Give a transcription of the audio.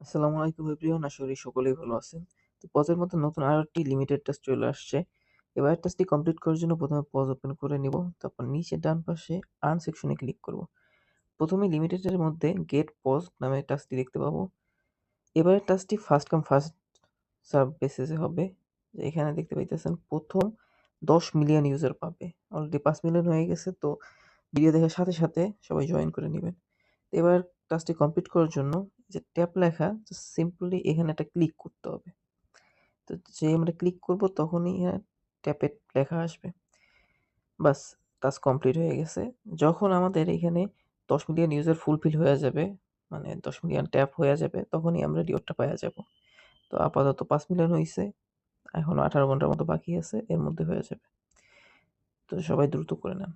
আসসালামু আলাইকুম এভরিওয়ান, আশা করি সকলেই ভালো আছেন। তো পজের মতো নতুন আরেকটি লিমিটেড টাস্ক চলে আসছে। এবার টাস্কটি কমপ্লিট করার জন্য প্রথমে পজ ওপেন করে নিব। তারপর নিচে ডান পাশে আর্ন সেকশনে ক্লিক করব। প্রথমে লিমিটেডের মধ্যে গেট পজ নামে টাস্কটি দেখতে পাবো। এবারের টাস্কটি ফার্স্ট কাম ফার্স্ট সার্ভ বেসিসে হবে। এখানে দেখতে পাইতেছেন প্রথম 10 মিলিয়ন ইউজার পাবে। অলরেডি 5 মিলিয়ন হয়ে গেছে, তো ভিডিও দেখার সাথে সাথে সবাই জয়েন করে নিবেন। এবার টাস্কটি কমপ্লিট করার জন্য যে ট্যাব লেখা জাস্ট সিম্পলি এখানে একটা ক্লিক করতে হবে। তো যেই আমরা ক্লিক করব তখনই ট্যাপে লেখা আসবে। বাস, টাস্ক কমপ্লিট হয়ে গেছে। যখন আমাদের এখানে 10 মিলিয়ন ইউজার ফুলফিল হয়ে যাবে, মানে 10 মিলিয়ন ট্যাপ হয়ে যাবে, তখনই আমরা রিওয়ার্ডটা পাইয়া যাব। তো আপাতত 5 মিলিয়ন হইছে। এখনো 18 ঘন্টার মতো বাকি আছে, এর মধ্যে হয়ে যাবে। তো সবাই দ্রুত করে নেন।